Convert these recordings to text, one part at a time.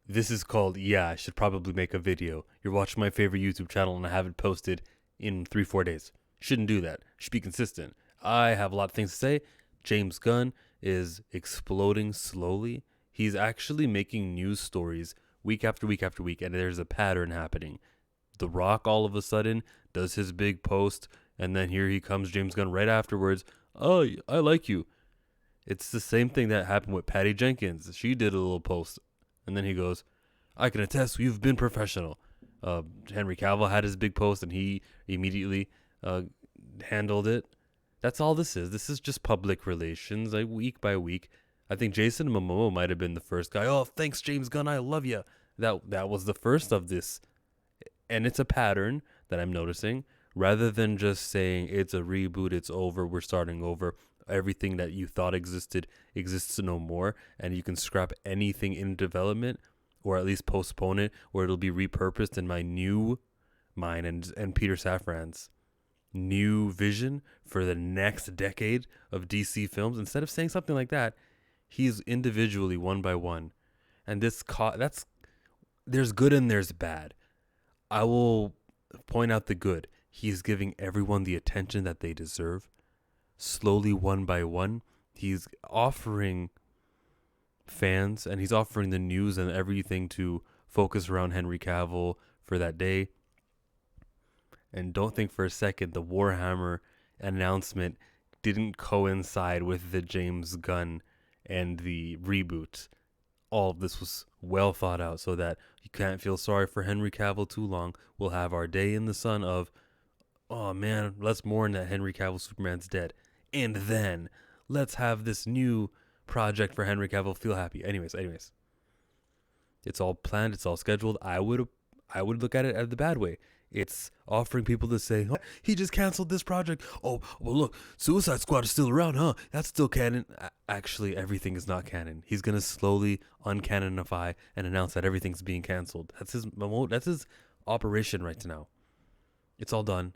This is called, yeah, I should probably make a video. You're watching my favorite YouTube channel and I haven't posted in 3-4 days. Shouldn't do that. Should be consistent. I have a lot of things to say. James Gunn is exploding slowly. He's actually making news stories week after week after week, and there's a pattern happening. The Rock all of a sudden does his big post, and then here he comes, James Gunn, right afterwards. Oh, I like you. It's the same thing that happened with Patty Jenkins. She did a little post, and then he goes, I can attest you've been professional. Henry Cavill had his big post, and he immediately handled it. That's all this is. This is just public relations, like week by week. I think Jason Momoa might have been the first guy. Oh, thanks, James Gunn. I love you. That was the first of this, and it's a pattern that I'm noticing. Rather than just saying it's a reboot, it's over, we're starting over. Everything that you thought existed exists no more, and you can scrap anything in development, or at least postpone it, or it'll be repurposed in mine and Peter Safran's new vision for the next decade of DC films. Instead of saying something like that, he's individually one by one, and that's there's good and there's bad. I will point out the good. He's giving everyone the attention that they deserve. Slowly, one by one, he's offering fans and he's offering the news and everything to focus around Henry Cavill for that day. And don't think for a second the Warhammer announcement didn't coincide with the James Gunn and the reboot. All of this was well thought out so that you can't feel sorry for Henry Cavill too long. We'll have our day in the sun of, oh man, let's mourn that Henry Cavill Superman's dead. And then let's have this new project for Henry Cavill feel happy. Anyways. It's all planned, it's all scheduled. I would look at it as the bad way. It's offering people to say, oh, he just canceled this project. Oh, well, look, Suicide Squad is still around, huh? That's still canon. Actually, everything is not canon. He's gonna slowly uncanonify and announce that everything's being canceled. That's his operation right now. It's all done.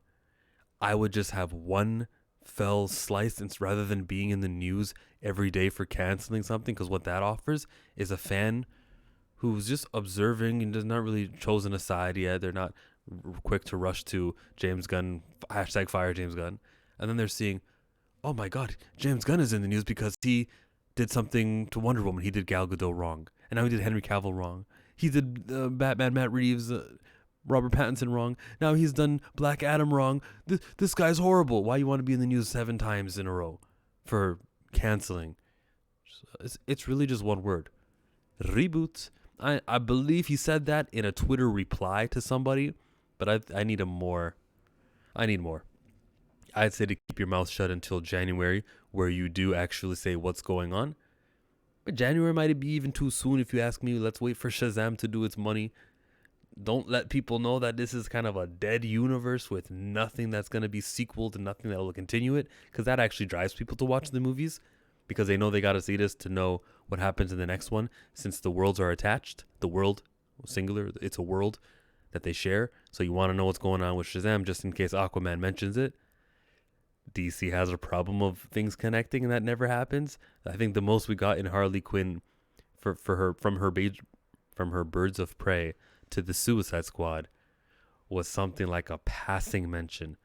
I would just have one fell slice, and rather than being in the news every day for canceling something, because what that offers is a fan who's just observing and does not really chosen a side yet. They're not quick to rush to James Gunn, hashtag fire James Gunn. And then they're seeing, oh my God, James Gunn is in the news because he did something to Wonder Woman. He did Gal Gadot wrong. And now he did Henry Cavill wrong. He did Batman, Matt Reeves, Robert Pattinson wrong. Now he's done Black Adam wrong. This guy's horrible. Why you want to be in the news 7 times in a row for canceling? It's really just one word. Reboot. I believe he said that in a Twitter reply to somebody, but I need more. I'd say to keep your mouth shut until January, where you do actually say what's going on. But January might be even too soon if you ask me. Let's wait for Shazam to do its money. Don't let people know that this is kind of a dead universe with nothing that's going to be sequeled and nothing that will continue it, because that actually drives people to watch the movies, because they know they got to see this to know what happens in the next one, since the worlds are attached. The world, singular, it's a world that they share. So you want to know what's going on with Shazam just in case Aquaman mentions it. DC has a problem of things connecting, and that never happens. I think the most we got in Harley Quinn for her from her Birds of Prey to the Suicide Squad was something like a passing mention.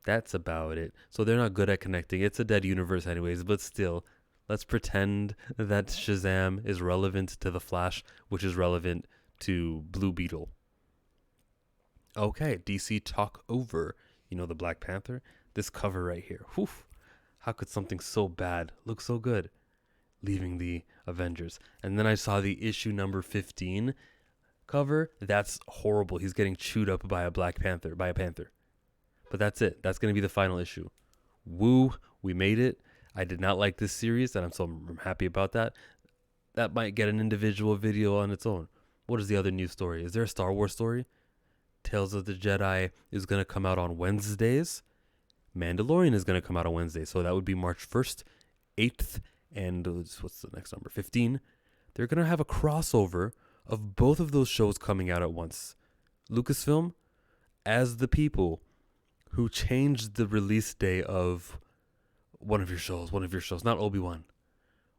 That's about it. So they're not good at connecting. It's a dead universe anyways, but still, let's pretend that Shazam is relevant to The Flash, which is relevant to Blue Beetle. Okay, DC talk over. You know the Black Panther? This cover right here. Whew. How could something so bad look so good? Leaving the Avengers. And then I saw the issue number 15 cover. That's horrible. He's getting chewed up by a panther. But that's it. That's going to be the final issue. Woo, we made it. I did not like this series, and I'm happy about that. That might get an individual video on its own. What is the other news story? Is there a Star Wars story? Tales of the Jedi is going to come out on Wednesdays. Mandalorian is going to come out on Wednesday. So that would be March 1st, 8th, and what's the next number? 15. They're going to have a crossover of both of those shows coming out at once. Lucasfilm, as the people who changed the release day of one of your shows, not Obi-Wan.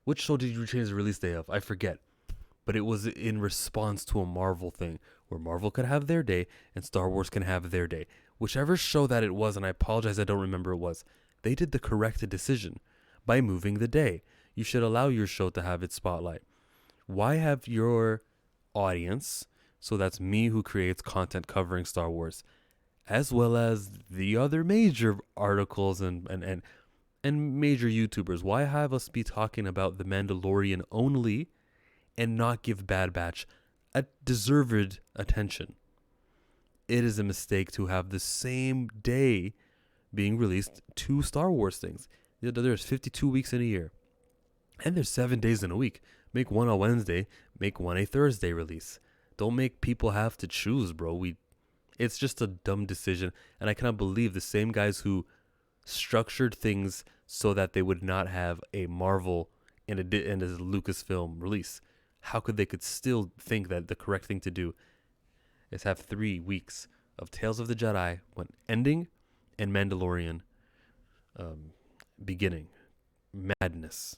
Which show did you change the release day of? I forget. but it was in response to a Marvel thing where Marvel could have their day and Star Wars can have their day. Whichever show that it was, and I apologize, I don't remember it was, they did the correct decision by moving the day. You should allow your show to have its spotlight. Why have your audience, so that's me who creates content covering Star Wars, as well as the other major articles and major YouTubers, why have us be talking about The Mandalorian only and not give Bad Batch a deserved attention? It is a mistake to have the same day being released two Star Wars things. There's 52 weeks in a year, and there's 7 days in a week. Make one on Wednesday, make one a Thursday release. Don't make people have to choose, bro. It's just a dumb decision, and I cannot believe the same guys who structured things so that they would not have a Marvel and a Lucasfilm release. How could still think that the correct thing to do is have 3 weeks of Tales of the Jedi when ending and Mandalorian beginning? Madness.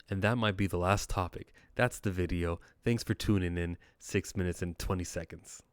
And that might be the last topic. That's the video. Thanks for tuning in. 6 minutes and 20 seconds.